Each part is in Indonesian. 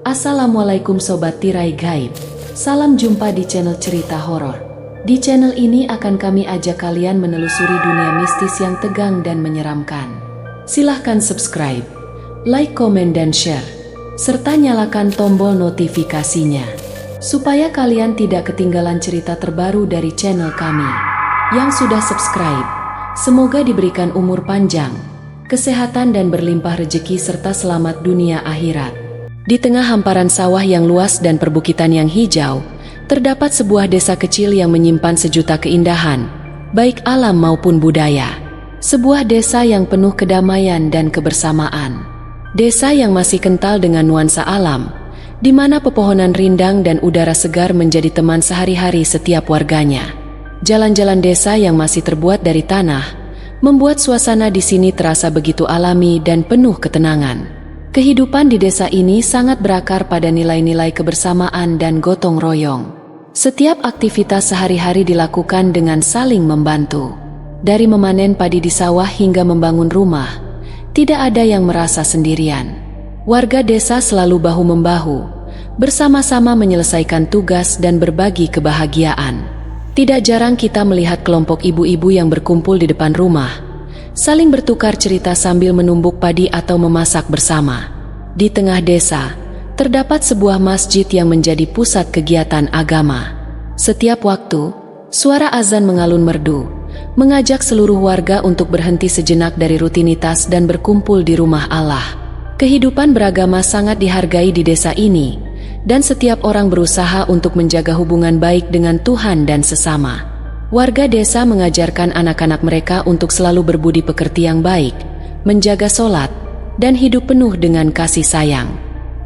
Assalamualaikum Sobat Tirai Gaib. Salam jumpa di channel cerita horor. Di channel ini akan kami ajak kalian menelusuri dunia mistis yang tegang dan menyeramkan. Silahkan subscribe, like, komen, dan share, serta nyalakan tombol notifikasinya, supaya kalian tidak ketinggalan cerita terbaru dari channel kami. Yang sudah subscribe, semoga diberikan umur panjang, kesehatan, dan berlimpah rezeki serta selamat dunia akhirat. Di tengah hamparan sawah yang luas dan perbukitan yang hijau, terdapat sebuah desa kecil yang menyimpan sejuta keindahan, baik alam maupun budaya. Sebuah desa yang penuh kedamaian dan kebersamaan. Desa yang masih kental dengan nuansa alam, di mana pepohonan rindang dan udara segar menjadi teman sehari-hari setiap warganya. Jalan-jalan desa yang masih terbuat dari tanah membuat suasana di sini terasa begitu alami dan penuh ketenangan. Kehidupan di desa ini sangat berakar pada nilai-nilai kebersamaan dan gotong royong. Setiap aktivitas sehari-hari dilakukan dengan saling membantu. Dari memanen padi di sawah hingga membangun rumah, tidak ada yang merasa sendirian. Warga desa selalu bahu-membahu, bersama-sama menyelesaikan tugas dan berbagi kebahagiaan. Tidak jarang kita melihat kelompok ibu-ibu yang berkumpul di depan rumah, saling bertukar cerita sambil menumbuk padi atau memasak bersama. Di tengah desa, terdapat sebuah masjid yang menjadi pusat kegiatan agama. Setiap waktu, suara azan mengalun merdu, mengajak seluruh warga untuk berhenti sejenak dari rutinitas dan berkumpul di rumah Allah. Kehidupan beragama sangat dihargai di desa ini, dan setiap orang berusaha untuk menjaga hubungan baik dengan Tuhan dan sesama. Warga desa mengajarkan anak-anak mereka untuk selalu berbudi pekerti yang baik, menjaga sholat, dan hidup penuh dengan kasih sayang.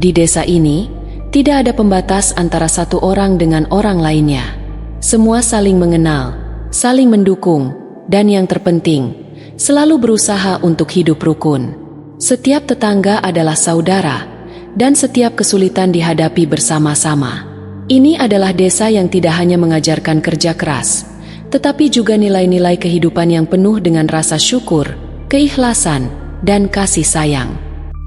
Di desa ini, tidak ada pembatas antara satu orang dengan orang lainnya. Semua saling mengenal, saling mendukung, dan yang terpenting, selalu berusaha untuk hidup rukun. Setiap tetangga adalah saudara, dan setiap kesulitan dihadapi bersama-sama. Ini adalah desa yang tidak hanya mengajarkan kerja keras, tetapi juga nilai-nilai kehidupan yang penuh dengan rasa syukur, keikhlasan, dan kasih sayang.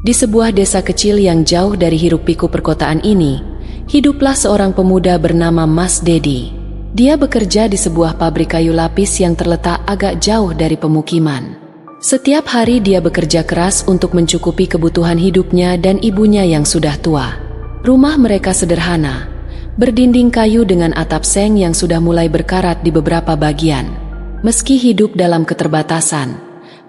Di sebuah desa kecil yang jauh dari hiruk-pikuk perkotaan ini, hiduplah seorang pemuda bernama Mas Dedi. Dia bekerja di sebuah pabrik kayu lapis yang terletak agak jauh dari pemukiman. Setiap hari dia bekerja keras untuk mencukupi kebutuhan hidupnya dan ibunya yang sudah tua. Rumah mereka sederhana, berdinding kayu dengan atap seng yang sudah mulai berkarat di beberapa bagian. Meski hidup dalam keterbatasan,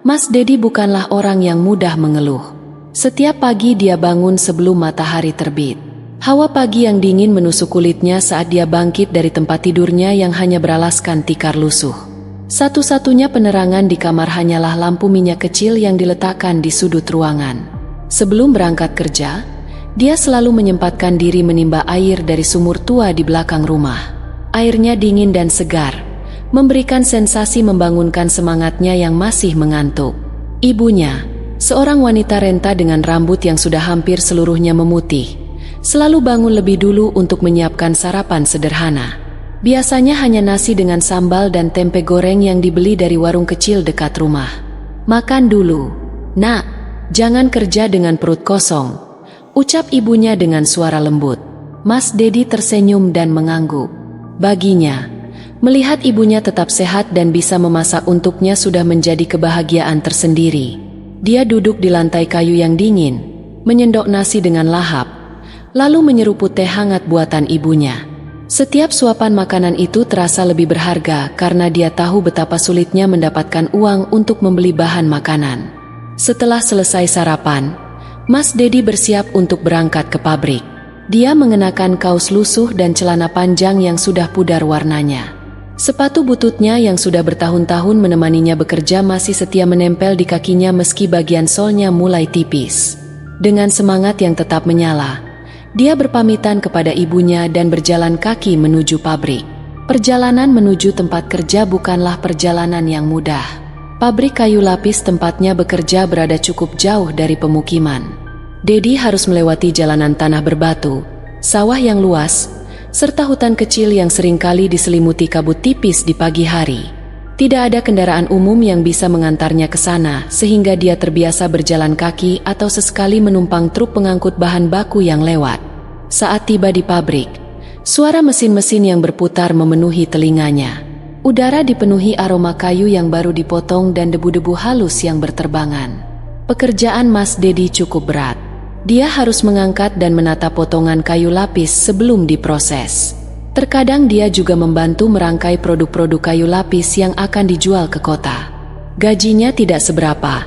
Mas Dedi bukanlah orang yang mudah mengeluh. Setiap pagi dia bangun sebelum matahari terbit. Hawa pagi yang dingin menusuk kulitnya saat dia bangkit dari tempat tidurnya yang hanya beralaskan tikar lusuh. Satu-satunya penerangan di kamar hanyalah lampu minyak kecil yang diletakkan di sudut ruangan. Sebelum berangkat kerja, dia selalu menyempatkan diri menimba air dari sumur tua di belakang rumah. Airnya dingin dan segar, memberikan sensasi membangunkan semangatnya yang masih mengantuk. Ibunya, seorang wanita renta dengan rambut yang sudah hampir seluruhnya memutih, selalu bangun lebih dulu untuk menyiapkan sarapan sederhana. Biasanya hanya nasi dengan sambal dan tempe goreng yang dibeli dari warung kecil dekat rumah. "Makan dulu, Nak, jangan kerja dengan perut kosong," ucap ibunya dengan suara lembut. Mas Dedi tersenyum dan mengangguk. Baginya, melihat ibunya tetap sehat dan bisa memasak untuknya sudah menjadi kebahagiaan tersendiri. Dia duduk di lantai kayu yang dingin, menyendok nasi dengan lahap, lalu menyeruput teh hangat buatan ibunya. Setiap suapan makanan itu terasa lebih berharga karena dia tahu betapa sulitnya mendapatkan uang untuk membeli bahan makanan. Setelah selesai sarapan, Mas Dedi bersiap untuk berangkat ke pabrik. Dia mengenakan kaos lusuh dan celana panjang yang sudah pudar warnanya. Sepatu bututnya yang sudah bertahun-tahun menemaninya bekerja masih setia menempel di kakinya meski bagian solnya mulai tipis. Dengan semangat yang tetap menyala, dia berpamitan kepada ibunya dan berjalan kaki menuju pabrik. Perjalanan menuju tempat kerja bukanlah perjalanan yang mudah. Pabrik kayu lapis tempatnya bekerja berada cukup jauh dari pemukiman. Dedi harus melewati jalanan tanah berbatu, sawah yang luas, serta hutan kecil yang seringkali diselimuti kabut tipis di pagi hari. Tidak ada kendaraan umum yang bisa mengantarnya ke sana, sehingga dia terbiasa berjalan kaki atau sesekali menumpang truk pengangkut bahan baku yang lewat. Saat tiba di pabrik, suara mesin-mesin yang berputar memenuhi telinganya. Udara dipenuhi aroma kayu yang baru dipotong dan debu-debu halus yang berterbangan. Pekerjaan Mas Dedi cukup berat. Dia harus mengangkat dan menata potongan kayu lapis sebelum diproses. Terkadang dia juga membantu merangkai produk-produk kayu lapis yang akan dijual ke kota. Gajinya tidak seberapa,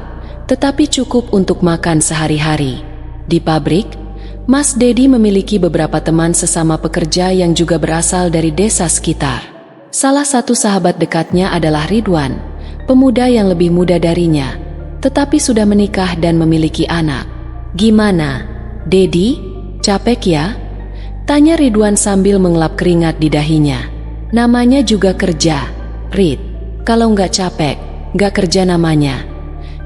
tetapi cukup untuk makan sehari-hari. Di pabrik, Mas Dedi memiliki beberapa teman sesama pekerja yang juga berasal dari desa sekitar. Salah satu sahabat dekatnya adalah Ridwan, pemuda yang lebih muda darinya, tetapi sudah menikah dan memiliki anak. "Gimana, Dedi? Capek ya?" tanya Ridwan sambil mengelap keringat di dahinya. "Namanya juga kerja, Rid. Kalau nggak capek, nggak kerja namanya,"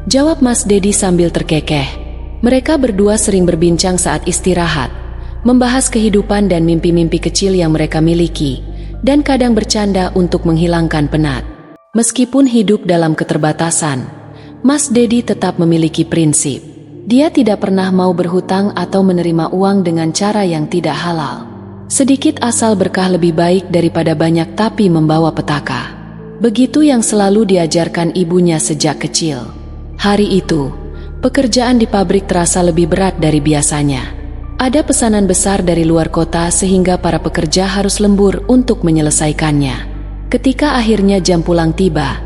jawab Mas Dedi sambil terkekeh. Mereka berdua sering berbincang saat istirahat, membahas kehidupan dan mimpi-mimpi kecil yang mereka miliki, dan kadang bercanda untuk menghilangkan penat. Meskipun hidup dalam keterbatasan, Mas Dedi tetap memiliki prinsip. Dia tidak pernah mau berhutang atau menerima uang dengan cara yang tidak halal. Sedikit asal berkah lebih baik daripada banyak tapi membawa petaka. Begitu yang selalu diajarkan ibunya sejak kecil. Hari itu, pekerjaan di pabrik terasa lebih berat dari biasanya. Ada pesanan besar dari luar kota sehingga para pekerja harus lembur untuk menyelesaikannya. Ketika akhirnya jam pulang tiba,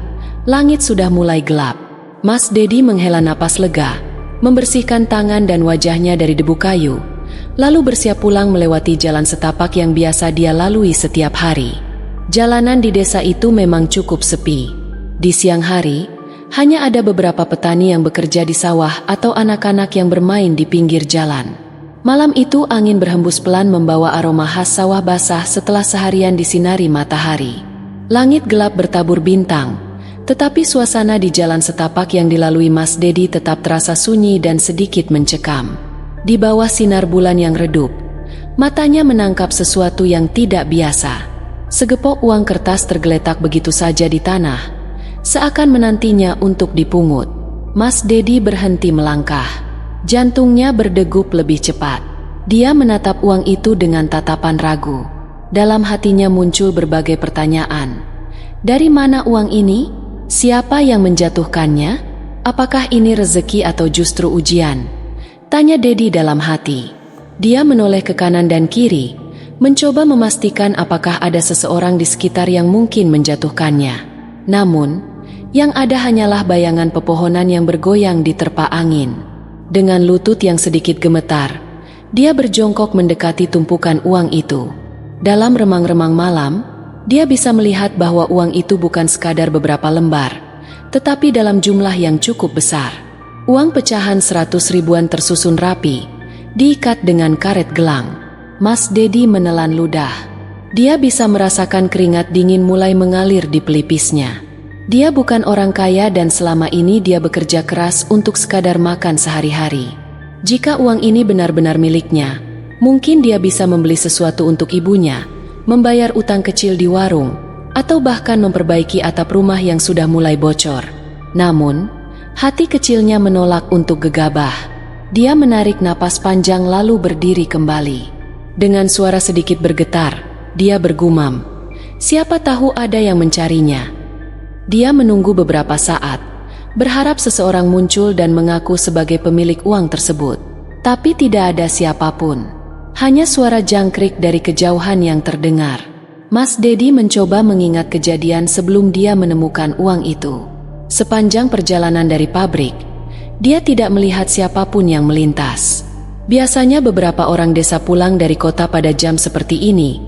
langit sudah mulai gelap. Mas Dedi menghela napas lega, membersihkan tangan dan wajahnya dari debu kayu, lalu bersiap pulang melewati jalan setapak yang biasa dia lalui setiap hari. Jalanan di desa itu memang cukup sepi. Di siang hari, hanya ada beberapa petani yang bekerja di sawah atau anak-anak yang bermain di pinggir jalan. Malam itu angin berhembus pelan membawa aroma khas sawah basah setelah seharian disinari matahari. Langit gelap bertabur bintang, tetapi suasana di jalan setapak yang dilalui Mas Dedi tetap terasa sunyi dan sedikit mencekam. Di bawah sinar bulan yang redup, matanya menangkap sesuatu yang tidak biasa. Segepok uang kertas tergeletak begitu saja di tanah, seakan menantinya untuk dipungut. Mas Dedi berhenti melangkah. Jantungnya berdegup lebih cepat. Dia menatap uang itu dengan tatapan ragu. Dalam hatinya muncul berbagai pertanyaan. Dari mana uang ini? Siapa yang menjatuhkannya? Apakah ini rezeki atau justru ujian? Tanya Dedi dalam hati. Dia menoleh ke kanan dan kiri, mencoba memastikan apakah ada seseorang di sekitar yang mungkin menjatuhkannya. Namun, yang ada hanyalah bayangan pepohonan yang bergoyang di terpa angin. Dengan lutut yang sedikit gemetar, dia berjongkok mendekati tumpukan uang itu. Dalam remang-remang malam, dia bisa melihat bahwa uang itu bukan sekadar beberapa lembar, tetapi dalam jumlah yang cukup besar. Uang pecahan 100 ribuan tersusun rapi, diikat dengan karet gelang. Mas Dedi menelan ludah. Dia bisa merasakan keringat dingin mulai mengalir di pelipisnya. Dia bukan orang kaya dan selama ini dia bekerja keras untuk sekadar makan sehari-hari. Jika uang ini benar-benar miliknya, mungkin dia bisa membeli sesuatu untuk ibunya, membayar utang kecil di warung, atau bahkan memperbaiki atap rumah yang sudah mulai bocor. Namun, hati kecilnya menolak untuk gegabah. Dia menarik napas panjang lalu berdiri kembali. Dengan suara sedikit bergetar, dia bergumam, "Siapa tahu ada yang mencarinya." Dia menunggu beberapa saat, berharap seseorang muncul dan mengaku sebagai pemilik uang tersebut. Tapi tidak ada siapapun. Hanya suara jangkrik dari kejauhan yang terdengar. Mas Dedi mencoba mengingat kejadian sebelum dia menemukan uang itu. Sepanjang perjalanan dari pabrik, dia tidak melihat siapapun yang melintas. Biasanya beberapa orang desa pulang dari kota pada jam seperti ini,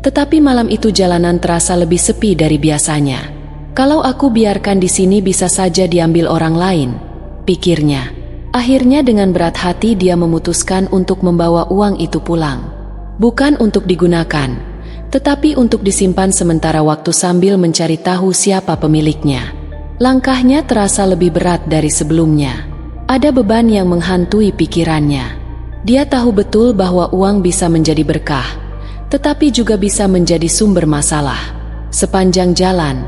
tetapi malam itu jalanan terasa lebih sepi dari biasanya. "Kalau aku biarkan di sini bisa saja diambil orang lain," pikirnya. Akhirnya dengan berat hati dia memutuskan untuk membawa uang itu pulang. Bukan untuk digunakan, tetapi untuk disimpan sementara waktu sambil mencari tahu siapa pemiliknya. Langkahnya terasa lebih berat dari sebelumnya. Ada beban yang menghantui pikirannya. Dia tahu betul bahwa uang bisa menjadi berkah, tetapi juga bisa menjadi sumber masalah. Sepanjang jalan,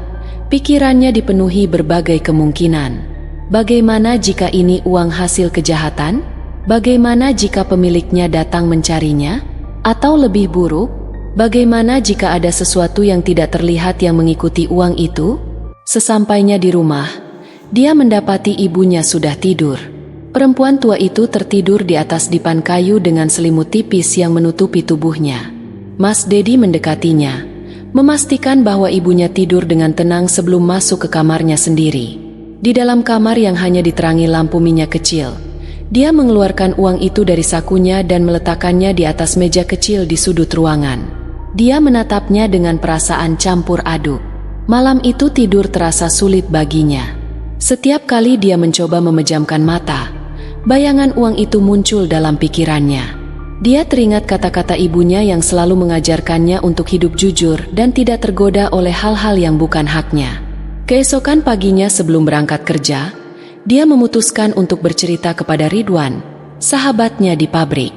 pikirannya dipenuhi berbagai kemungkinan. Bagaimana jika ini uang hasil kejahatan? Bagaimana jika pemiliknya datang mencarinya? Atau lebih buruk, bagaimana jika ada sesuatu yang tidak terlihat yang mengikuti uang itu? Sesampainya di rumah, dia mendapati ibunya sudah tidur. Perempuan tua itu tertidur di atas dipan kayu dengan selimut tipis yang menutupi tubuhnya. Mas Dedi mendekatinya, memastikan bahwa ibunya tidur dengan tenang sebelum masuk ke kamarnya sendiri. Di dalam kamar yang hanya diterangi lampu minyak kecil, dia mengeluarkan uang itu dari sakunya dan meletakkannya di atas meja kecil di sudut ruangan. Dia menatapnya dengan perasaan campur aduk. Malam itu tidur terasa sulit baginya. Setiap kali dia mencoba memejamkan mata, bayangan uang itu muncul dalam pikirannya. Dia teringat kata-kata ibunya yang selalu mengajarkannya untuk hidup jujur dan tidak tergoda oleh hal-hal yang bukan haknya. Keesokan paginya sebelum berangkat kerja, dia memutuskan untuk bercerita kepada Ridwan, sahabatnya di pabrik.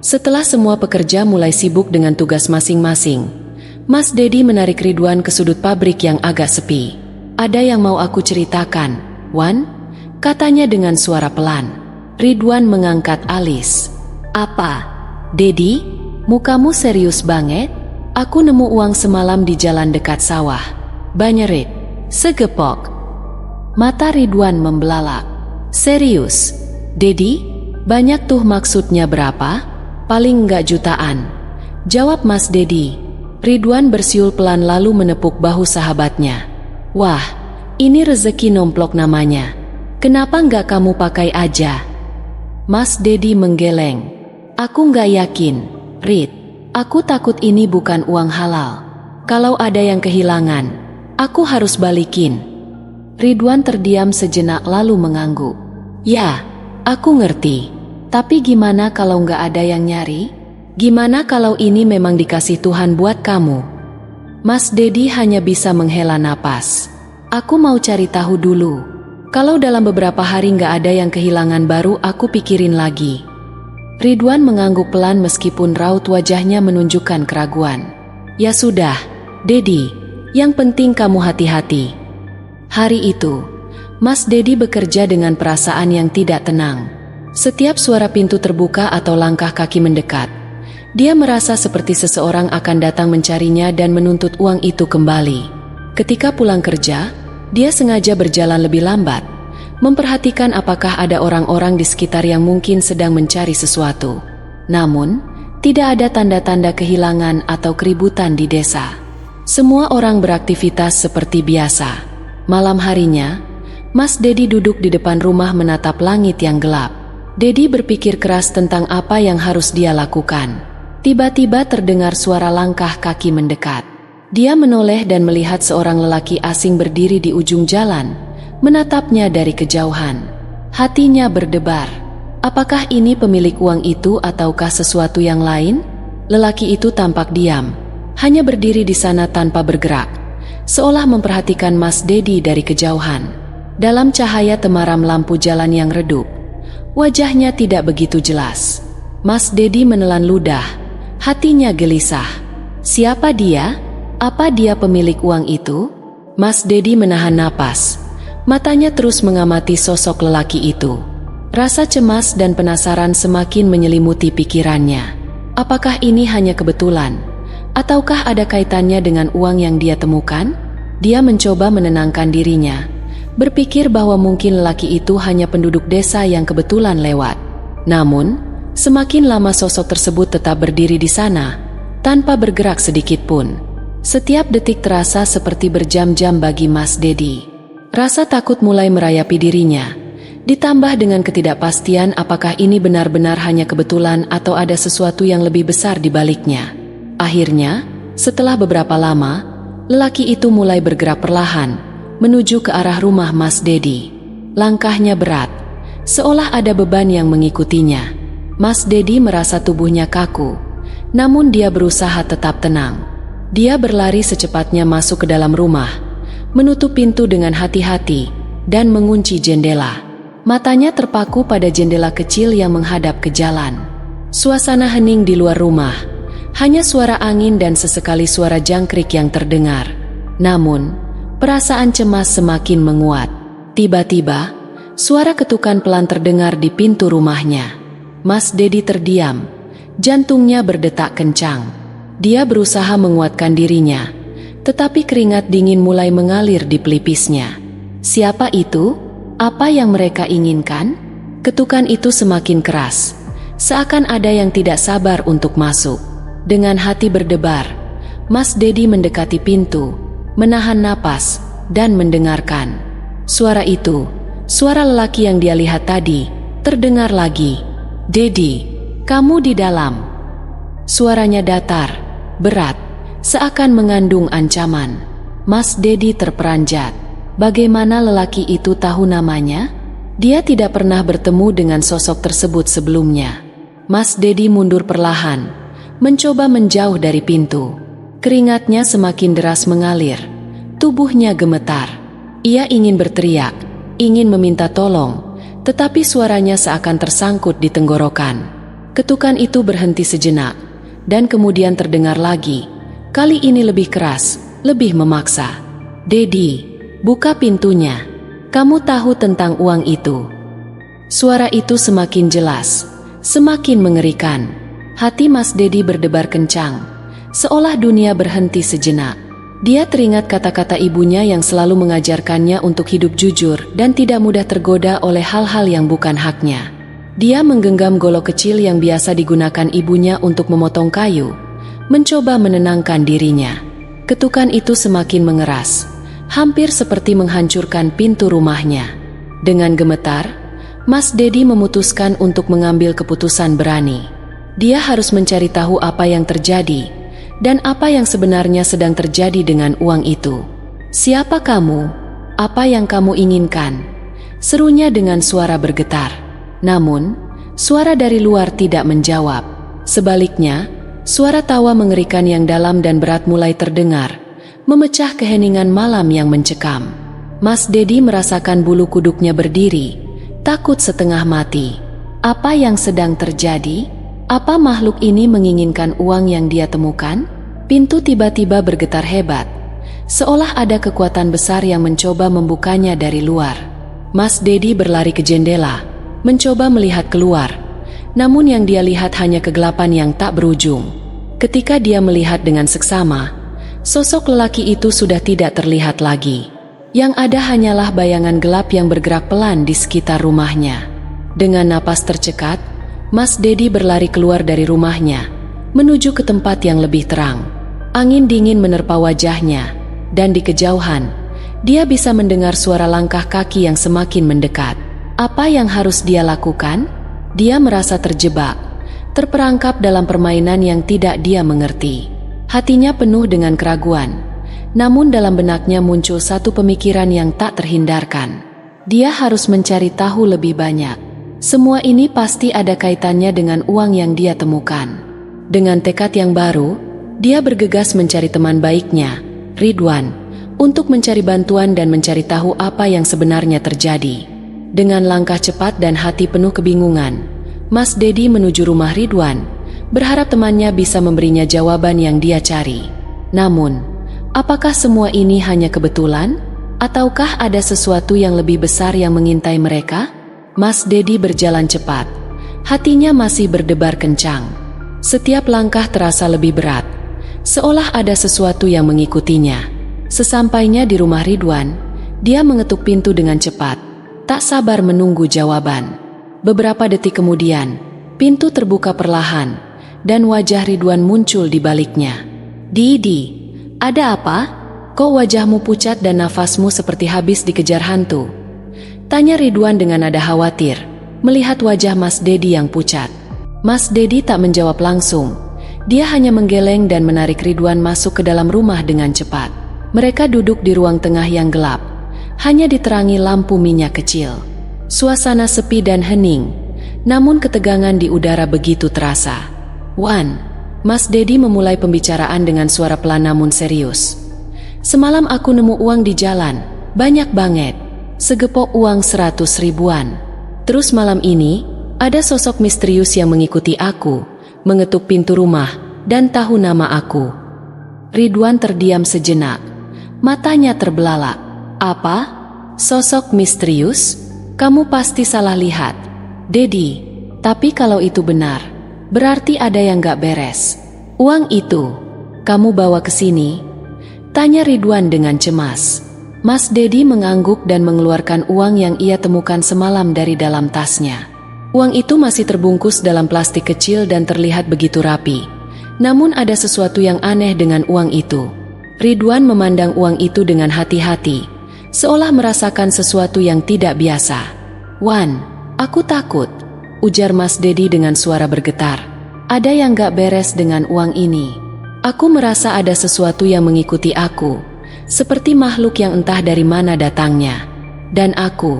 Setelah semua pekerja mulai sibuk dengan tugas masing-masing, Mas Dedi menarik Ridwan ke sudut pabrik yang agak sepi. "Ada yang mau aku ceritakan, Wan?" katanya dengan suara pelan. Ridwan mengangkat alis. "Apa, Dedi? Mukamu serius banget? Aku nemu uang semalam di jalan dekat sawah. Banyerit, segepok." Mata Ridwan membelalak. "Serius, Dedi? Banyak tuh, maksudnya berapa?" "Paling enggak jutaan," jawab Mas Dedi. Ridwan bersiul pelan lalu menepuk bahu sahabatnya. "Wah, ini rezeki nomplok namanya. Kenapa enggak kamu pakai aja?" Mas Dedi menggeleng. "Aku enggak yakin, Rid. Aku takut ini bukan uang halal. Kalau ada yang kehilangan, aku harus balikin." Ridwan terdiam sejenak lalu mengangguk. "Ya, aku ngerti. Tapi gimana kalau nggak ada yang nyari? Gimana kalau ini memang dikasih Tuhan buat kamu?" Mas Dedi hanya bisa menghela napas. "Aku mau cari tahu dulu. Kalau dalam beberapa hari nggak ada yang kehilangan baru aku pikirin lagi." Ridwan mengangguk pelan meskipun raut wajahnya menunjukkan keraguan. "Ya sudah, Dedi. Yang penting kamu hati-hati." Hari itu, Mas Dedi bekerja dengan perasaan yang tidak tenang. Setiap suara pintu terbuka atau langkah kaki mendekat, dia merasa seperti seseorang akan datang mencarinya dan menuntut uang itu kembali. Ketika pulang kerja, dia sengaja berjalan lebih lambat, memperhatikan apakah ada orang-orang di sekitar yang mungkin sedang mencari sesuatu. Namun, tidak ada tanda-tanda kehilangan atau keributan di desa. Semua orang beraktivitas seperti biasa. Malam harinya, Mas Dedi duduk di depan rumah menatap langit yang gelap. Dedi berpikir keras tentang apa yang harus dia lakukan. Tiba-tiba terdengar suara langkah kaki mendekat. Dia menoleh dan melihat seorang lelaki asing berdiri di ujung jalan, menatapnya dari kejauhan. Hatinya berdebar. Apakah ini pemilik uang itu ataukah sesuatu yang lain? Lelaki itu tampak diam, hanya berdiri di sana tanpa bergerak, seolah memperhatikan Mas Dedi dari kejauhan. Dalam cahaya temaram lampu jalan yang redup, wajahnya tidak begitu jelas. Mas Dedi menelan ludah, hatinya gelisah. Siapa dia? Apa dia pemilik uang itu? Mas Dedi menahan napas, matanya terus mengamati sosok lelaki itu. Rasa cemas dan penasaran semakin menyelimuti pikirannya. Apakah ini hanya kebetulan? Ataukah ada kaitannya dengan uang yang dia temukan? Dia mencoba menenangkan dirinya, berpikir bahwa mungkin lelaki itu hanya penduduk desa yang kebetulan lewat. Namun, semakin lama sosok tersebut tetap berdiri di sana, tanpa bergerak sedikit pun. Setiap detik terasa seperti berjam-jam bagi Mas Dedi. Rasa takut mulai merayapi dirinya, ditambah dengan ketidakpastian apakah ini benar-benar hanya kebetulan atau ada sesuatu yang lebih besar di baliknya. Akhirnya, setelah beberapa lama, lelaki itu mulai bergerak perlahan, menuju ke arah rumah Mas Dedi. Langkahnya berat, seolah ada beban yang mengikutinya. Mas Dedi merasa tubuhnya kaku, namun dia berusaha tetap tenang. Dia berlari secepatnya masuk ke dalam rumah, menutup pintu dengan hati-hati, dan mengunci jendela. Matanya terpaku pada jendela kecil yang menghadap ke jalan. Suasana hening di luar rumah, hanya suara angin dan sesekali suara jangkrik yang terdengar. Namun, perasaan cemas semakin menguat. Tiba-tiba, suara ketukan pelan terdengar di pintu rumahnya. Mas Dedi terdiam, Jantungnya berdetak kencang. Dia berusaha menguatkan dirinya, tetapi keringat dingin mulai mengalir di pelipisnya. Siapa itu? Apa yang mereka inginkan? Ketukan itu semakin keras, seakan ada yang tidak sabar untuk masuk. Dengan hati berdebar, Mas Dedi mendekati pintu, menahan napas, dan mendengarkan. Suara itu, suara lelaki yang dia lihat tadi, terdengar lagi. "Dedi, kamu di dalam?" Suaranya datar, berat, seakan mengandung ancaman. Mas Dedi terperanjat. Bagaimana lelaki itu tahu namanya? Dia tidak pernah bertemu dengan sosok tersebut sebelumnya. Mas Dedi mundur perlahan, mencoba menjauh dari pintu. Keringatnya semakin deras mengalir. Tubuhnya gemetar. Ia ingin berteriak, ingin meminta tolong, tetapi suaranya seakan tersangkut di tenggorokan. Ketukan itu berhenti sejenak, dan kemudian terdengar lagi. Kali ini lebih keras, lebih memaksa. "Dedi, buka pintunya. Kamu tahu tentang uang itu." Suara itu semakin jelas, semakin mengerikan. Hati Mas Dedi berdebar kencang, seolah dunia berhenti sejenak. Dia teringat kata-kata ibunya yang selalu mengajarkannya untuk hidup jujur dan tidak mudah tergoda oleh hal-hal yang bukan haknya. Dia menggenggam golok kecil yang biasa digunakan ibunya untuk memotong kayu, mencoba menenangkan dirinya. Ketukan itu semakin mengeras, hampir seperti menghancurkan pintu rumahnya. Dengan gemetar, Mas Dedi memutuskan untuk mengambil keputusan berani. Dia harus mencari tahu apa yang terjadi dan apa yang sebenarnya sedang terjadi dengan uang itu. "Siapa kamu? Apa yang kamu inginkan?" serunya dengan suara bergetar. Namun, suara dari luar tidak menjawab. Sebaliknya, suara tawa mengerikan yang dalam dan berat mulai terdengar, memecah keheningan malam yang mencekam. Mas Dedi merasakan bulu kuduknya berdiri, takut setengah mati. Apa yang sedang terjadi? Apa makhluk ini menginginkan uang yang dia temukan? Pintu tiba-tiba bergetar hebat, seolah ada kekuatan besar yang mencoba membukanya dari luar. Mas Dedi berlari ke jendela, mencoba melihat keluar, namun yang dia lihat hanya kegelapan yang tak berujung. Ketika dia melihat dengan seksama, sosok lelaki itu sudah tidak terlihat lagi. Yang ada hanyalah bayangan gelap yang bergerak pelan di sekitar rumahnya. Dengan napas tercekat, Mas Dedi berlari keluar dari rumahnya, menuju ke tempat yang lebih terang. Angin dingin menerpa wajahnya, dan di kejauhan, dia bisa mendengar suara langkah kaki yang semakin mendekat. Apa yang harus dia lakukan? Dia merasa terjebak, terperangkap dalam permainan yang tidak dia mengerti. Hatinya penuh dengan keraguan, namun dalam benaknya muncul satu pemikiran yang tak terhindarkan. Dia harus mencari tahu lebih banyak. Semua ini pasti ada kaitannya dengan uang yang dia temukan. Dengan tekad yang baru, dia bergegas mencari teman baiknya, Ridwan, untuk mencari bantuan dan mencari tahu apa yang sebenarnya terjadi. Dengan langkah cepat dan hati penuh kebingungan, Mas Dedi menuju rumah Ridwan, berharap temannya bisa memberinya jawaban yang dia cari. Namun, apakah semua ini hanya kebetulan? Ataukah ada sesuatu yang lebih besar yang mengintai mereka? Mas Dedi berjalan cepat, hatinya masih berdebar kencang. Setiap langkah terasa lebih berat, seolah ada sesuatu yang mengikutinya. Sesampainya di rumah Ridwan, dia mengetuk pintu dengan cepat, tak sabar menunggu jawaban. Beberapa detik kemudian, pintu terbuka perlahan, dan wajah Ridwan muncul di baliknya. "Didi, ada apa? Kok wajahmu pucat dan nafasmu seperti habis dikejar hantu?" tanya Ridwan dengan nada khawatir, melihat wajah Mas Dedi yang pucat. Mas Dedi tak menjawab langsung. Dia hanya menggeleng dan menarik Ridwan masuk ke dalam rumah dengan cepat. Mereka duduk di ruang tengah yang gelap, hanya diterangi lampu minyak kecil. Suasana sepi dan hening, namun ketegangan di udara begitu terasa. "Wan," Mas Dedi memulai pembicaraan dengan suara pelan namun serius. "Semalam aku nemu uang di jalan, banyak banget. Segepok uang 100 ribuan. Terus malam ini, ada sosok misterius yang mengikuti aku, mengetuk pintu rumah, dan tahu nama aku." Ridwan terdiam sejenak, matanya terbelalak. "Apa? Sosok misterius? Kamu pasti salah lihat, Dedi. Tapi kalau itu benar, Berarti ada yang gak beres. Uang itu, kamu bawa ke sini? Tanya Ridwan dengan cemas. Mas Dedi mengangguk dan mengeluarkan uang yang ia temukan semalam dari dalam tasnya. Uang itu masih terbungkus dalam plastik kecil dan terlihat begitu rapi. Namun ada sesuatu yang aneh dengan uang itu. Ridwan memandang uang itu dengan hati-hati, seolah merasakan sesuatu yang tidak biasa. "Wan, aku takut," ujar Mas Dedi dengan suara bergetar. "Ada yang gak beres dengan uang ini. Aku merasa ada sesuatu yang mengikuti aku, seperti makhluk yang entah dari mana datangnya. Dan aku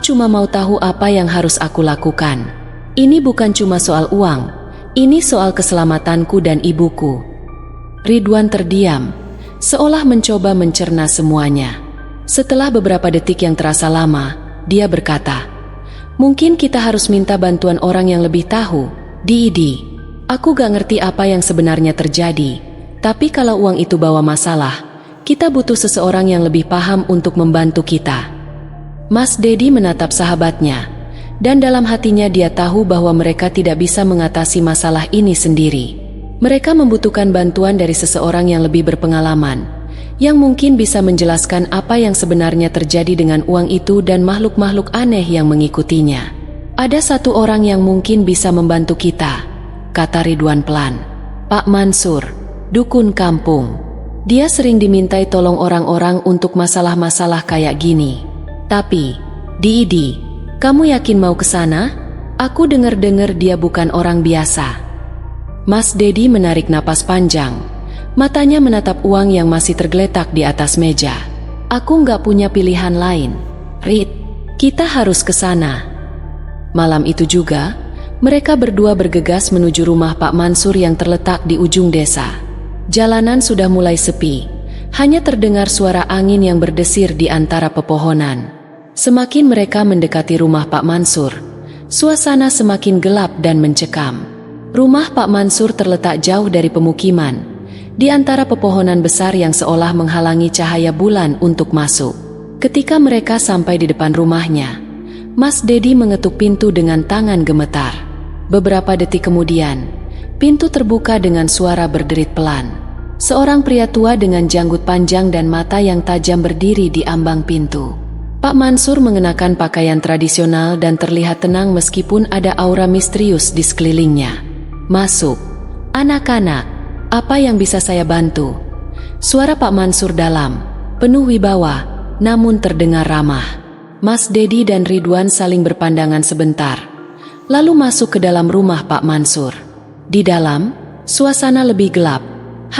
cuma mau tahu apa yang harus aku lakukan. Ini bukan cuma soal uang, ini soal keselamatanku dan ibuku." Ridwan terdiam, seolah mencoba mencerna semuanya. Setelah beberapa detik yang terasa lama, dia berkata, "Mungkin kita harus minta bantuan orang yang lebih tahu, Didi. Aku gak ngerti apa yang sebenarnya terjadi, tapi kalau uang itu bawa masalah, kita butuh seseorang yang lebih paham untuk membantu kita." Mas Dedi menatap sahabatnya, dan dalam hatinya dia tahu bahwa mereka tidak bisa mengatasi masalah ini sendiri. Mereka membutuhkan bantuan dari seseorang yang lebih berpengalaman, yang mungkin bisa menjelaskan apa yang sebenarnya terjadi dengan uang itu dan makhluk-makhluk aneh yang mengikutinya. "Ada satu orang yang mungkin bisa membantu kita," kata Ridwan pelan. "Pak Mansur, dukun kampung. Dia sering dimintai tolong orang-orang untuk masalah-masalah kayak gini. Tapi, Didi, kamu yakin mau ke sana? Aku dengar-dengar dia bukan orang biasa." Mas Dedi menarik napas panjang. Matanya menatap uang yang masih tergeletak di atas meja. "Aku nggak punya pilihan lain, Rid. Kita harus ke sana." Malam itu juga, mereka berdua bergegas menuju rumah Pak Mansur yang terletak di ujung desa. Jalanan sudah mulai sepi, hanya terdengar suara angin yang berdesir di antara pepohonan. Semakin mereka mendekati rumah Pak Mansur, suasana semakin gelap dan mencekam. Rumah Pak Mansur terletak jauh dari pemukiman, di antara pepohonan besar yang seolah menghalangi cahaya bulan untuk masuk. Ketika mereka sampai di depan rumahnya, Mas Dedi mengetuk pintu dengan tangan gemetar. Beberapa detik kemudian, pintu terbuka dengan suara berderit pelan. Seorang pria tua dengan janggut panjang dan mata yang tajam berdiri di ambang pintu. Pak Mansur mengenakan pakaian tradisional dan terlihat tenang meskipun ada aura misterius di sekelilingnya. "Masuk, anak-anak, apa yang bisa saya bantu?" Suara Pak Mansur dalam, penuh wibawa, namun terdengar ramah. Mas Dedi dan Ridwan saling berpandangan sebentar, lalu masuk ke dalam rumah Pak Mansur. Di dalam, suasana lebih gelap,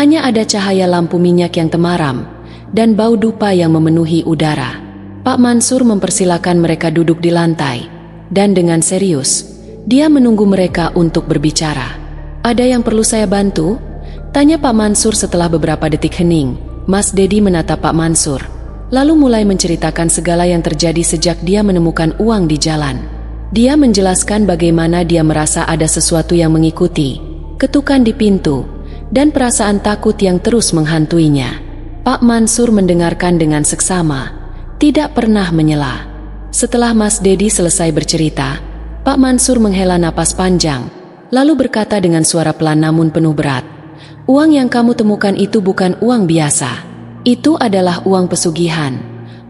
hanya ada cahaya lampu minyak yang temaram, dan bau dupa yang memenuhi udara. Pak Mansur mempersilakan mereka duduk di lantai, dan dengan serius, dia menunggu mereka untuk berbicara. "Ada yang perlu saya bantu?" tanya Pak Mansur setelah beberapa detik hening. Mas Dedi menatap Pak Mansur, lalu mulai menceritakan segala yang terjadi sejak dia menemukan uang di jalan. Dia menjelaskan bagaimana dia merasa ada sesuatu yang mengikuti, ketukan di pintu, dan perasaan takut yang terus menghantuinya. Pak Mansur mendengarkan dengan seksama, tidak pernah menyela. Setelah Mas Dedi selesai bercerita, Pak Mansur menghela napas panjang, lalu berkata dengan suara pelan namun penuh berat, "Uang yang kamu temukan itu bukan uang biasa. Itu adalah uang pesugihan,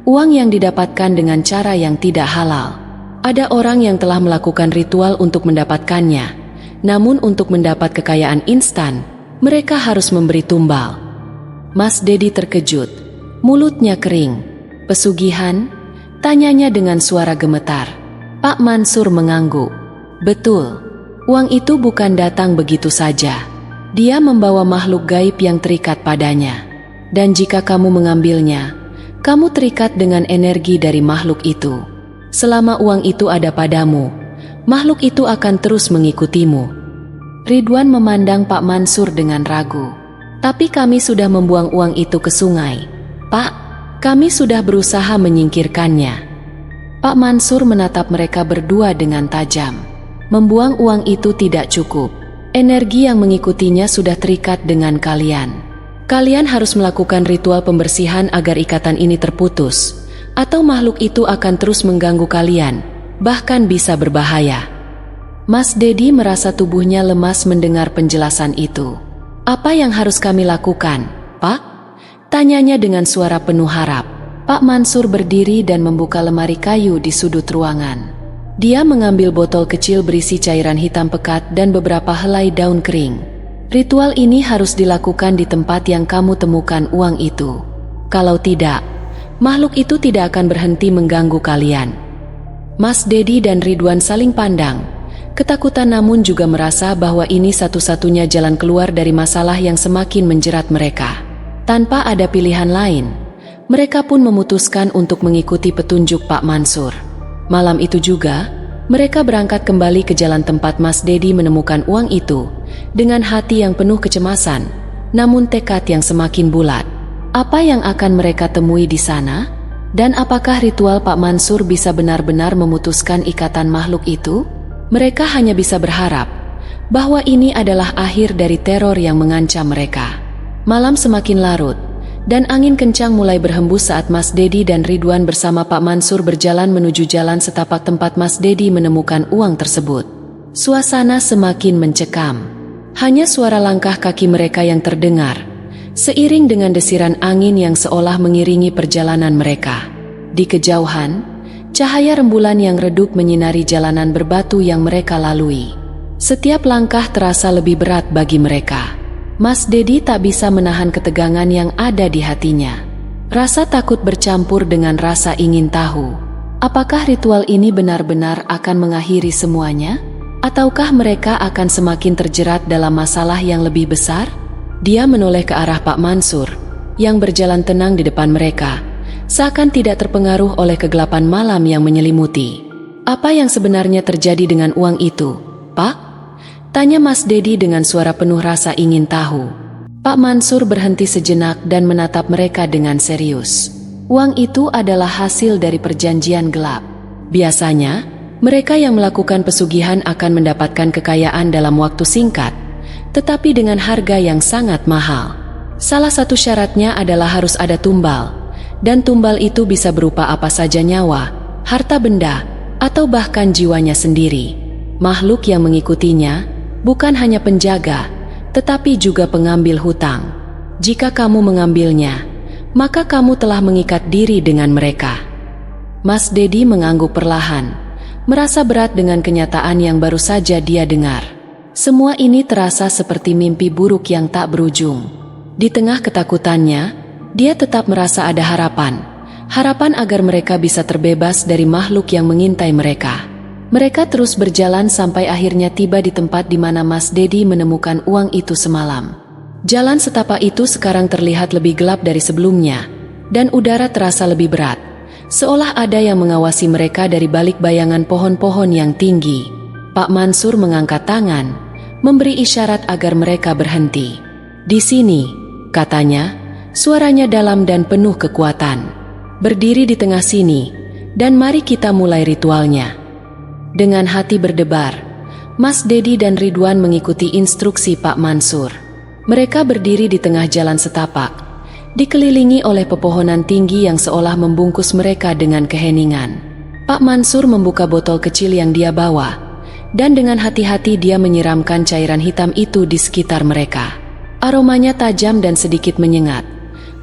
uang yang didapatkan dengan cara yang tidak halal. Ada orang yang telah melakukan ritual untuk mendapatkannya, namun untuk mendapat kekayaan instan, mereka harus memberi tumbal." Mas Dedi terkejut, mulutnya kering. "Pesugihan?" tanyanya dengan suara gemetar. Pak Mansur mengangguk. "Betul, uang itu bukan datang begitu saja. Dia membawa makhluk gaib yang terikat padanya. Dan jika kamu mengambilnya, kamu terikat dengan energi dari makhluk itu. Selama uang itu ada padamu, makhluk itu akan terus mengikutimu." Ridwan memandang Pak Mansur dengan ragu. "Tapi kami sudah membuang uang itu ke sungai, Pak. Kami sudah berusaha menyingkirkannya." Pak Mansur menatap mereka berdua dengan tajam. "Membuang uang itu tidak cukup. Energi yang mengikutinya sudah terikat dengan kalian. Kalian harus melakukan ritual pembersihan agar ikatan ini terputus, atau makhluk itu akan terus mengganggu kalian, bahkan bisa berbahaya." Mas Dedi merasa tubuhnya lemas mendengar penjelasan itu. "Apa yang harus kami lakukan, Pak?" tanyanya dengan suara penuh harap. Pak Mansur berdiri dan membuka lemari kayu di sudut ruangan. Dia mengambil botol kecil berisi cairan hitam pekat dan beberapa helai daun kering. "Ritual ini harus dilakukan di tempat yang kamu temukan uang itu. Kalau tidak, makhluk itu tidak akan berhenti mengganggu kalian." Mas Dedi dan Ridwan saling pandang, ketakutan namun juga merasa bahwa ini satu-satunya jalan keluar dari masalah yang semakin menjerat mereka. Tanpa ada pilihan lain, mereka pun memutuskan untuk mengikuti petunjuk Pak Mansur. Malam itu juga, mereka berangkat kembali ke jalan tempat Mas Dedi menemukan uang itu, dengan hati yang penuh kecemasan, namun tekad yang semakin bulat. Apa yang akan mereka temui di sana? Dan apakah ritual Pak Mansur bisa benar-benar memutuskan ikatan makhluk itu? Mereka hanya bisa berharap bahwa ini adalah akhir dari teror yang mengancam mereka. Malam semakin larut, dan angin kencang mulai berhembus saat Mas Dedi dan Ridwan bersama Pak Mansur berjalan menuju jalan setapak tempat Mas Dedi menemukan uang tersebut. Suasana semakin mencekam. Hanya suara langkah kaki mereka yang terdengar, seiring dengan desiran angin yang seolah mengiringi perjalanan mereka. Di kejauhan, cahaya rembulan yang redup menyinari jalanan berbatu yang mereka lalui. Setiap langkah terasa lebih berat bagi mereka. Mas Dedi tak bisa menahan ketegangan yang ada di hatinya. Rasa takut bercampur dengan rasa ingin tahu. Apakah ritual ini benar-benar akan mengakhiri semuanya? Ataukah mereka akan semakin terjerat dalam masalah yang lebih besar? Dia menoleh ke arah Pak Mansur, yang berjalan tenang di depan mereka, seakan tidak terpengaruh oleh kegelapan malam yang menyelimuti. "Apa yang sebenarnya terjadi dengan uang itu, Pak?" tanya Mas Dedi dengan suara penuh rasa ingin tahu. Pak Mansur berhenti sejenak dan menatap mereka dengan serius. "Uang itu adalah hasil dari perjanjian gelap. Biasanya, mereka yang melakukan pesugihan akan mendapatkan kekayaan dalam waktu singkat, tetapi dengan harga yang sangat mahal. Salah satu syaratnya adalah harus ada tumbal, dan tumbal itu bisa berupa apa saja, nyawa, harta benda, atau bahkan jiwanya sendiri. Makhluk yang mengikutinya bukan hanya penjaga, tetapi juga pengambil hutang. Jika kamu mengambilnya, maka kamu telah mengikat diri dengan mereka." Mas Dedi mengangguk perlahan, merasa berat dengan kenyataan yang baru saja dia dengar. Semua ini terasa seperti mimpi buruk yang tak berujung. Di tengah ketakutannya, dia tetap merasa ada harapan. Harapan agar mereka bisa terbebas dari makhluk yang mengintai mereka. Mereka terus berjalan sampai akhirnya tiba di tempat di mana Mas Dedi menemukan uang itu semalam. Jalan setapak itu sekarang terlihat lebih gelap dari sebelumnya, dan udara terasa lebih berat, seolah ada yang mengawasi mereka dari balik bayangan pohon-pohon yang tinggi. Pak Mansur mengangkat tangan, memberi isyarat agar mereka berhenti. "Di sini," katanya, suaranya dalam dan penuh kekuatan. "Berdiri di tengah sini, dan mari kita mulai ritualnya." Dengan hati berdebar, Mas Dedi dan Ridwan mengikuti instruksi Pak Mansur. Mereka berdiri di tengah jalan setapak, dikelilingi oleh pepohonan tinggi yang seolah membungkus mereka dengan keheningan. Pak Mansur membuka botol kecil yang dia bawa, dan dengan hati-hati dia menyiramkan cairan hitam itu di sekitar mereka. Aromanya tajam dan sedikit menyengat,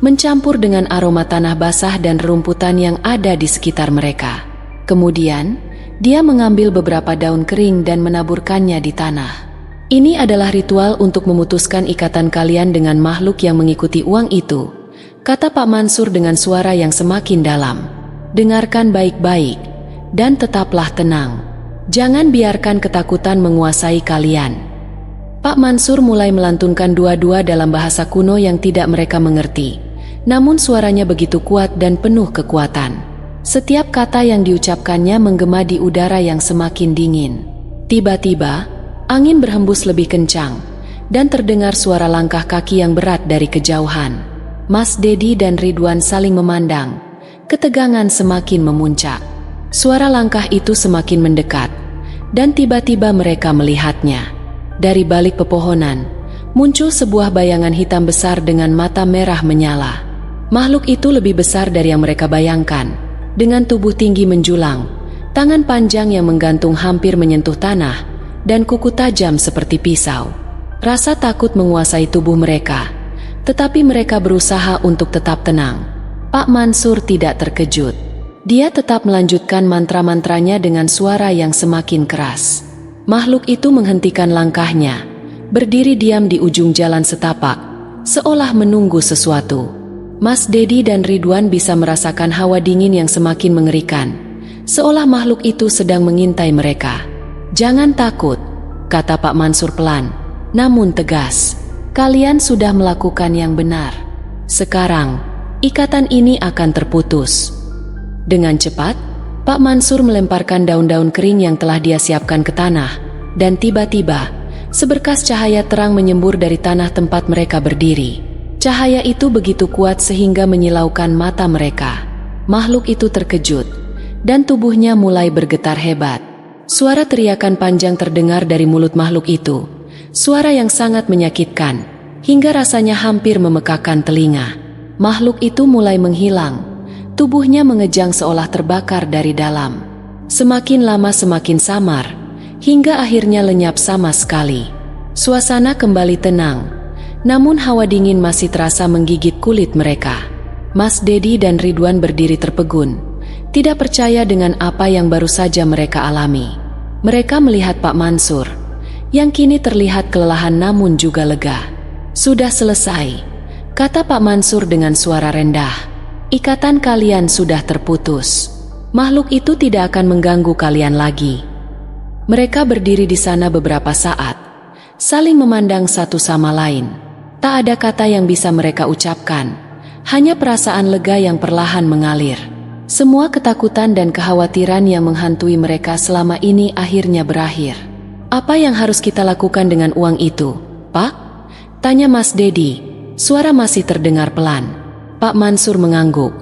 mencampur dengan aroma tanah basah dan rumputan yang ada di sekitar mereka. Kemudian, dia mengambil beberapa daun kering dan menaburkannya di tanah. "Ini adalah ritual untuk memutuskan ikatan kalian dengan makhluk yang mengikuti uang itu," kata Pak Mansur dengan suara yang semakin dalam. "Dengarkan baik-baik, dan tetaplah tenang. Jangan biarkan ketakutan menguasai kalian." Pak Mansur mulai melantunkan dua-dua dalam bahasa kuno yang tidak mereka mengerti, namun suaranya begitu kuat dan penuh kekuatan. Setiap kata yang diucapkannya menggema di udara yang semakin dingin. Tiba-tiba, angin berhembus lebih kencang, dan terdengar suara langkah kaki yang berat dari kejauhan. Mas Dedi dan Ridwan saling memandang, ketegangan semakin memuncak. Suara langkah itu semakin mendekat, dan tiba-tiba mereka melihatnya. Dari balik pepohonan, muncul sebuah bayangan hitam besar dengan mata merah menyala. Makhluk itu lebih besar dari yang mereka bayangkan, dengan tubuh tinggi menjulang, tangan panjang yang menggantung hampir menyentuh tanah, dan kuku tajam seperti pisau. Rasa takut menguasai tubuh mereka, tetapi mereka berusaha untuk tetap tenang. Pak Mansur tidak terkejut. Dia tetap melanjutkan mantra-mantranya dengan suara yang semakin keras. Makhluk itu menghentikan langkahnya, berdiri diam di ujung jalan setapak, seolah menunggu sesuatu. Mas Dedi dan Ridwan bisa merasakan hawa dingin yang semakin mengerikan, seolah makhluk itu sedang mengintai mereka. "Jangan takut," kata Pak Mansur pelan, namun tegas. "Kalian sudah melakukan yang benar. Sekarang, ikatan ini akan terputus." Dengan cepat, Pak Mansur melemparkan daun-daun kering yang telah dia siapkan ke tanah, dan tiba-tiba, seberkas cahaya terang menyembur dari tanah tempat mereka berdiri. Cahaya itu begitu kuat sehingga menyilaukan mata mereka. Makhluk itu terkejut, dan tubuhnya mulai bergetar hebat. Suara teriakan panjang terdengar dari mulut makhluk itu, suara yang sangat menyakitkan, hingga rasanya hampir memekakan telinga. Makhluk itu mulai menghilang. Tubuhnya mengejang seolah terbakar dari dalam. Semakin lama semakin samar, hingga akhirnya lenyap sama sekali. Suasana kembali tenang, namun hawa dingin masih terasa menggigit kulit mereka. Mas Dedi dan Ridwan berdiri terpegun, tidak percaya dengan apa yang baru saja mereka alami. Mereka melihat Pak Mansur, yang kini terlihat kelelahan namun juga lega. "Sudah selesai," kata Pak Mansur dengan suara rendah. "Ikatan kalian sudah terputus. Makhluk itu tidak akan mengganggu kalian lagi." Mereka berdiri di sana beberapa saat, saling memandang satu sama lain. Tak ada kata yang bisa mereka ucapkan, hanya perasaan lega yang perlahan mengalir. Semua ketakutan dan kekhawatiran yang menghantui mereka selama ini akhirnya berakhir. "Apa yang harus kita lakukan dengan uang itu, Pak?" tanya Mas Dedi. Suara masih terdengar pelan. Pak Mansur mengangguk.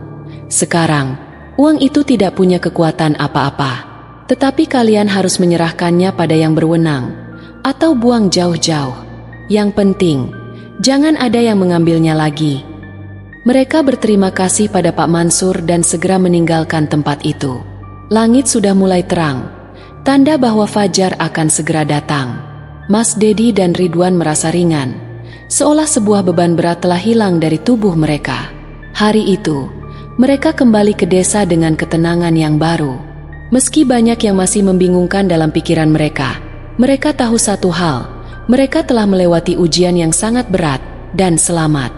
"Sekarang, uang itu tidak punya kekuatan apa-apa. Tetapi kalian harus menyerahkannya pada yang berwenang, atau buang jauh-jauh. Yang penting, jangan ada yang mengambilnya lagi." Mereka berterima kasih pada Pak Mansur dan segera meninggalkan tempat itu. Langit sudah mulai terang, tanda bahwa fajar akan segera datang. Mas Dedi dan Ridwan merasa ringan, seolah sebuah beban berat telah hilang dari tubuh mereka. Hari itu, mereka kembali ke desa dengan ketenangan yang baru. Meski banyak yang masih membingungkan dalam pikiran mereka tahu satu hal, mereka telah melewati ujian yang sangat berat dan selamat.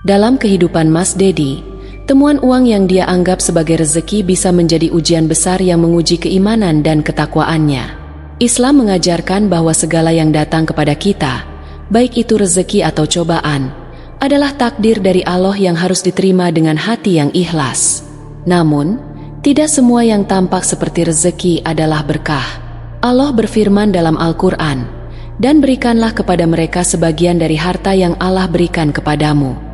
Dalam kehidupan Mas Dedi, temuan uang yang dia anggap sebagai rezeki bisa menjadi ujian besar yang menguji keimanan dan ketakwaannya. Islam mengajarkan bahwa segala yang datang kepada kita, baik itu rezeki atau cobaan, adalah takdir dari Allah yang harus diterima dengan hati yang ikhlas. Namun, tidak semua yang tampak seperti rezeki adalah berkah. Allah berfirman dalam Al-Quran, "Dan berikanlah kepada mereka sebagian dari harta yang Allah berikan kepadamu."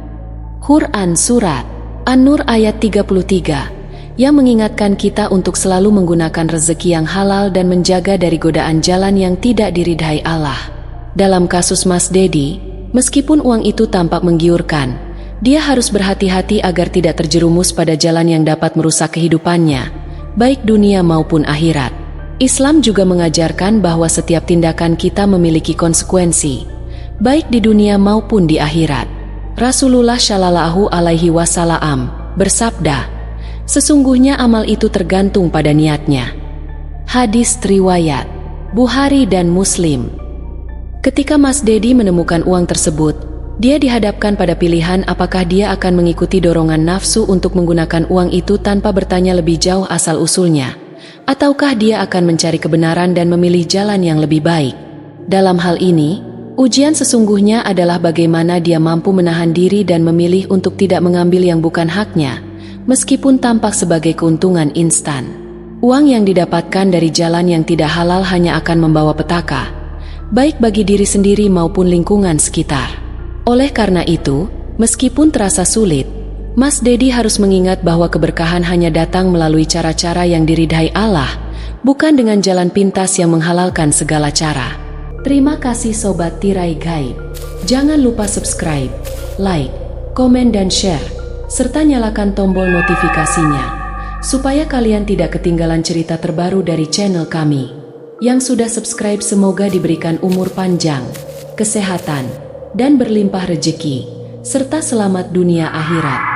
Quran Surat An-Nur ayat 33, yang mengingatkan kita untuk selalu menggunakan rezeki yang halal dan menjaga dari godaan jalan yang tidak diridhai Allah. Dalam kasus Mas Dedi, meskipun uang itu tampak menggiurkan, dia harus berhati-hati agar tidak terjerumus pada jalan yang dapat merusak kehidupannya, baik dunia maupun akhirat. Islam juga mengajarkan bahwa setiap tindakan kita memiliki konsekuensi, baik di dunia maupun di akhirat. Rasulullah Shallallahu Alaihi Wasallam bersabda, "Sesungguhnya amal itu tergantung pada niatnya." Hadis riwayat Bukhari dan Muslim. Ketika Mas Dedi menemukan uang tersebut, dia dihadapkan pada pilihan apakah dia akan mengikuti dorongan nafsu untuk menggunakan uang itu tanpa bertanya lebih jauh asal-usulnya, ataukah dia akan mencari kebenaran dan memilih jalan yang lebih baik. Dalam hal ini, ujian sesungguhnya adalah bagaimana dia mampu menahan diri dan memilih untuk tidak mengambil yang bukan haknya, meskipun tampak sebagai keuntungan instan. Uang yang didapatkan dari jalan yang tidak halal hanya akan membawa petaka, baik bagi diri sendiri maupun lingkungan sekitar. Oleh karena itu, meskipun terasa sulit, Mas Dedi harus mengingat bahwa keberkahan hanya datang melalui cara-cara yang diridhai Allah, bukan dengan jalan pintas yang menghalalkan segala cara. Terima kasih Sobat Tirai Gaib. Jangan lupa subscribe, like, komen dan share, serta nyalakan tombol notifikasinya, supaya kalian tidak ketinggalan cerita terbaru dari channel kami. Yang sudah subscribe semoga diberikan umur panjang, kesehatan, dan berlimpah rejeki, serta selamat dunia akhirat.